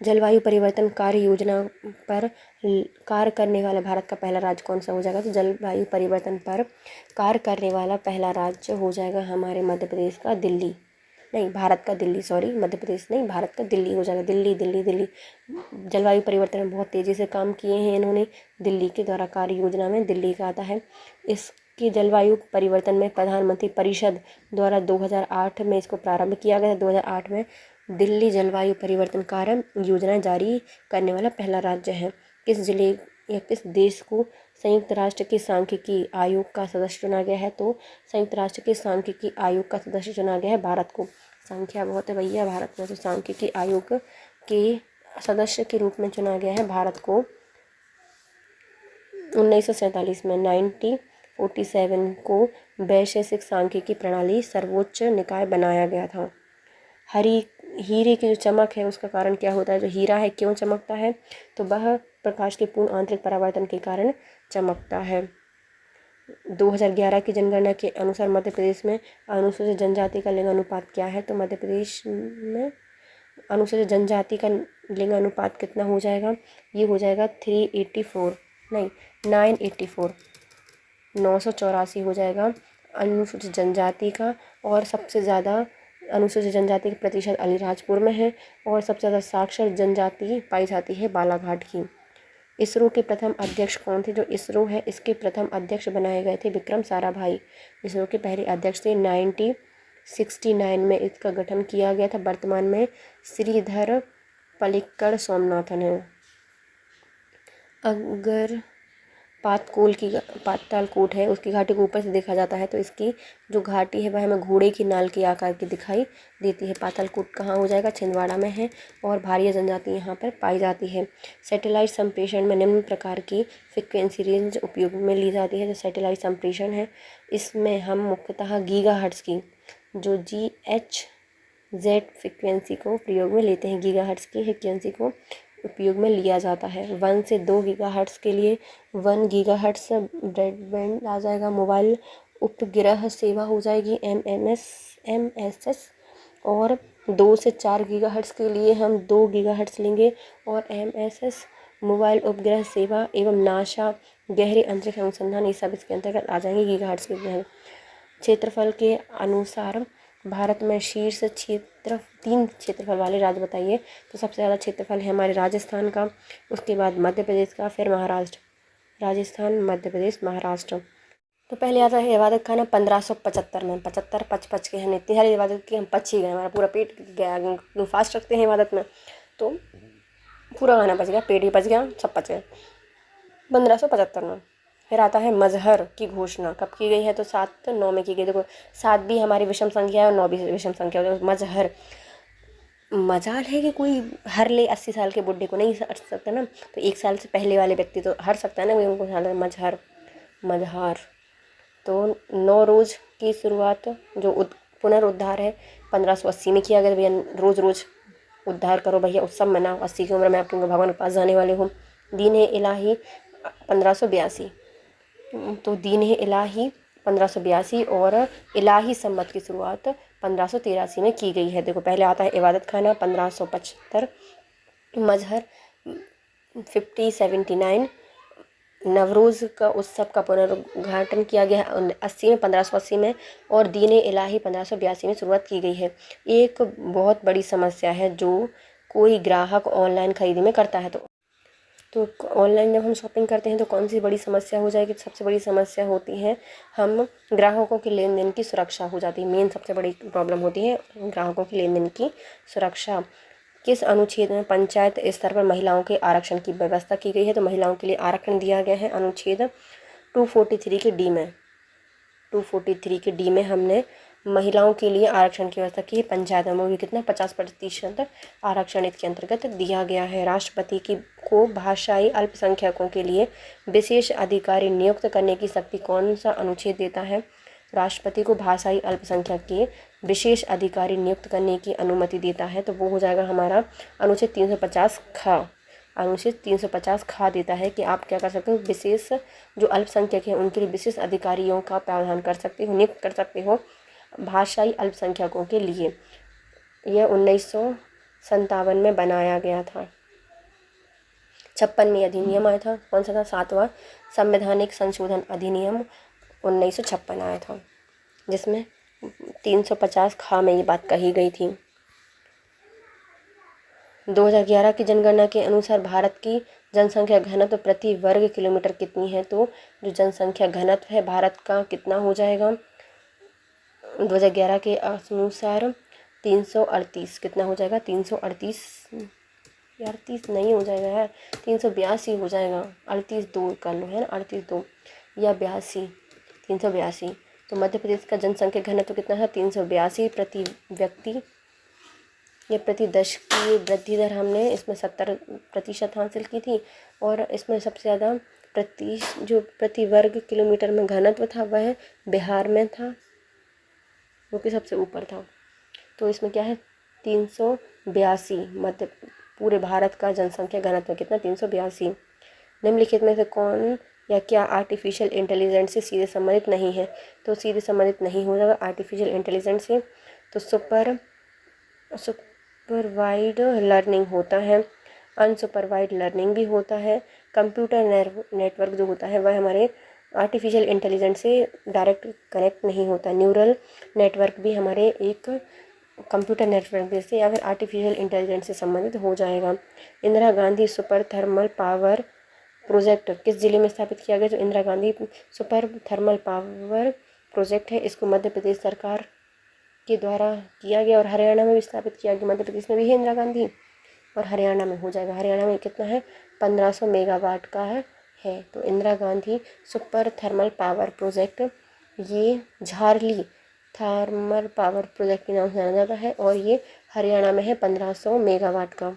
जलवायु परिवर्तन कार्य योजना पर कार्य करने वाला भारत का पहला राज्य कौन सा हो जाएगा? तो जलवायु परिवर्तन पर कार्य करने वाला पहला राज्य हो जाएगा हमारे मध्य प्रदेश का दिल्ली। नहीं, भारत का दिल्ली, सॉरी, मध्य प्रदेश नहीं, भारत का दिल्ली हो जाएगा। दिल्ली दिल्ली दिल्ली। जलवायु परिवर्तन में बहुत तेज़ी से काम किए हैं इन्होंने। दिल्ली के द्वारा कार्य योजना में दिल्ली का आता है। इसकी जलवायु परिवर्तन में प्रधानमंत्री परिषद द्वारा 2008 में इसको प्रारंभ किया गया। 2008 में दिल्ली जलवायु परिवर्तन कार्य योजना जारी करने वाला पहला राज्य है। किस जिले या किस देश को संयुक्त राष्ट्र के सांख्यिकी आयोग का सदस्य चुना गया है? तो संयुक्त राष्ट्र के सांख्यिकी आयोग का सदस्य चुना गया है भारत को। संख्या बहुत है भैया भारत में, तो सांख्यिकी आयोग के सदस्य के रूप में चुना गया है भारत को 1947 में। 1947 को वैशेषिक सांख्यिकी प्रणाली सर्वोच्च निकाय बनाया गया था। हीरे की जो चमक है उसका कारण क्या होता है? जो हीरा है क्यों चमकता है? तो वह प्रकाश के पूर्ण आंतरिक परावर्तन के कारण चमकता है। 2011 की जनगणना के अनुसार मध्य प्रदेश में अनुसूचित जनजाति का लिंग अनुपात क्या है? तो मध्य प्रदेश में अनुसूचित जनजाति का लिंग अनुपात कितना हो जाएगा? ये हो जाएगा 384, नहीं 984, 984 हो जाएगा अनुसूचित जनजाति का। और सबसे ज़्यादा अनुसूचित जनजाति के प्रतिशत अलीराजपुर में है। और सबसे ज़्यादा साक्षर जनजाति पाई जाती है बालाघाट की। इसरो के प्रथम अध्यक्ष कौन थे? जो इसरो है इसके प्रथम अध्यक्ष बनाए गए थे विक्रम साराभाई। इसरो के पहले अध्यक्ष थे। 1969 में इसका गठन किया गया था। वर्तमान में श्रीधर पलिक्कड़ सोमनाथन है। अगर पातालकोट है उसकी घाटी को ऊपर से देखा जाता है तो इसकी जो घाटी है वह हमें घोड़े की नाल के आकार की दिखाई देती है। पातालकोट कहाँ हो जाएगा? छिंदवाड़ा में है। और भारी जनजाति यहाँ पर पाई जाती है। सैटेलाइट संप्रेषण में निम्न प्रकार की फ्रिक्वेंसी रेंज उपयोग में ली जाती है। जो सैटेलाइट संप्रेषण है इसमें हम मुख्यतः गीगाहर्ट्ज़ की जो GHz फ्रिक्वेंसी को प्रयोग में लेते हैं। गीगाहर्ट्ज़ की फ्रिक्वेंसी को उपयोग में लिया जाता है। 1 से 2 गीगाहर्ट्ज़ के लिए 1 गीगाहर्ट्ज़ ब्रॉडबैंड आ जाएगा। मोबाइल उपग्रह सेवा हो जाएगी MSS। और 2 से 4 गीगाहर्ट्ज़ के लिए हम 2 गीगाहर्ट्ज़ लेंगे। और MSS मोबाइल उपग्रह सेवा एवं नासा गहरे अंतरिक्ष अनुसंधान, ये सब इसके अंतर्गत आ जाएंगे गीगाहर्ट्ज़ के। क्षेत्रफल के अनुसार भारत में शीर्ष 3 क्षेत्रफल वाले राज्य बताइए। तो सबसे ज़्यादा क्षेत्रफल है हमारे राजस्थान का, उसके बाद मध्य प्रदेश का, फिर महाराष्ट्र। राजस्थान, मध्य प्रदेश, महाराष्ट्र। तो पहले आता है इबादत खाना 1575 में। 75 पच के हमने इतनी सारी इबादत की, हम पच ही गए, हमारा पूरा पेट गया। फास्ट रखते हैं इबादत में। तो पूरा गाना बच गया, पेट भी बच गया, सब बच गया। 1575 में। फिर आता है मजहर की घोषणा, कब की गई है? तो 7/9 में की गई। देखो 7 भी हमारी विषम संख्या है और 9 भी विषम संख्या है। मजहर, मजाल है कि कोई हर ले 80 साल के बुढ़े को नहीं हर सकता ना, तो 1 साल से पहले वाले व्यक्ति तो हर सकता है ना, उनको मजहर, मजहर। तो नौरोज की शुरुआत जो पुनरुद्धार है 1580 में किया गया। भैया रोज़ रोज़ उद्धार करो भैया, उत्सव मनाओ, 80 की उम्र में आप क्योंकि भगवान के पास जाने वाले हो। दीन ए इलाही 1582, तो दीन ए इलाही 1582 और इलाही सम्मत की शुरुआत 1583 में की गई है। देखो पहले आता है इबादत खाना 1575, मजहर 5079, नवरोज़ का उत्सव का पुनरुद्घाटन किया गया है 1580 में, और दीन इलाही 1582 में शुरुआत की गई है। एक बहुत बड़ी समस्या है जो कोई ग्राहक ऑनलाइन खरीदी में करता है, तो ऑनलाइन जब हम शॉपिंग करते हैं तो कौन सी बड़ी समस्या हो जाएगी? सबसे बड़ी समस्या होती है हम ग्राहकों के लेन देन की सुरक्षा हो जाती है। मेन सबसे बड़ी प्रॉब्लम होती है ग्राहकों के लेन देन की सुरक्षा। किस अनुच्छेद में पंचायत स्तर पर महिलाओं के आरक्षण की व्यवस्था की गई है? तो महिलाओं के लिए आरक्षण दिया गया है अनुच्छेद 243 के डी में। 243 के डी में हमने महिलाओं के लिए आरक्षण की व्यवस्था की है पंचायत में, वो भी कितना 50% आरक्षण इसके अंतर्गत दिया गया है। राष्ट्रपति की को भाषाई अल्पसंख्यकों के लिए विशेष अधिकारी नियुक्त करने की शक्ति कौन सा अनुच्छेद देता है? राष्ट्रपति को भाषाई अल्पसंख्यक के विशेष अधिकारी नियुक्त करने की अनुमति देता है, तो वो हो जाएगा हमारा अनुच्छेद 350 ख। अनुच्छेद 350 खा देता है कि आप क्या कर सकते हो, विशेष जो अल्पसंख्यक हैं उनके लिए विशेष अधिकारियों का प्रावधान कर सकते हो, नियुक्त कर सकते हो भाषाई अल्पसंख्यकों के लिए। यह 1957 में बनाया गया था। 56 में अधिनियम आया था, कौन सा था? 7वां संवैधानिक संशोधन अधिनियम 1956 आया था, जिसमें 350 खा में ये बात कही गई थी। 2011 की जनगणना के अनुसार भारत की जनसंख्या घनत्व प्रति वर्ग किलोमीटर कितनी है? तो जो जनसंख्या घनत्व है भारत का कितना हो जाएगा 2011 के अनुसार? 338। कितना हो जाएगा? 338 यार, 30 नहीं हो जाएगा यार, 382 हो जाएगा। 38 2 कर लो, है ना, 38 2 या 82, 382। तो मध्य प्रदेश का जनसंख्या घनत्व कितना है? 382 प्रति व्यक्ति। ये प्रति दशक की वृद्धि दर हमने इसमें 70% हासिल की थी, और इसमें सबसे ज़्यादा प्रति वर्ग किलोमीटर में घनत्व था वह बिहार में था, वो कि सबसे ऊपर था। तो इसमें क्या है? 382। मध्य पूरे भारत का जनसंख्या घनत्व कितना? 382। निम्नलिखित में से कौन या क्या आर्टिफिशियल इंटेलिजेंस से सीधे संबंधित नहीं है? तो सीधे संबंधित नहीं हो जाएगा आर्टिफिशियल इंटेलिजेंस से, तो सुपरवाइड लर्निंग होता है, अनसुपरवाइड लर्निंग भी होता है। कंप्यूटर नेटवर्क जो होता है वह हमारे आर्टिफिशियल इंटेलिजेंस से डायरेक्ट कनेक्ट नहीं होता। न्यूरल नेटवर्क भी हमारे एक कंप्यूटर नेटवर्क जैसे या फिर आर्टिफिशियल इंटेलिजेंस से संबंधित हो जाएगा। Indira Gandhi super thermal power project किस जिले में स्थापित किया गया? जो Indira Gandhi super thermal power project है, इसको मध्य प्रदेश सरकार के द्वारा किया गया, और हरियाणा में भी स्थापित किया गया। मध्य प्रदेश में भी है इंदिरा गांधी, और हरियाणा में हो जाएगा। हरियाणा में कितना है? 1500 मेगावाट का है। तो Indira Gandhi super thermal power project ये झारली थर्मल पावर प्रोजेक्ट के नाम से जाना जाता है, और ये हरियाणा में है 1500 मेगावाट का।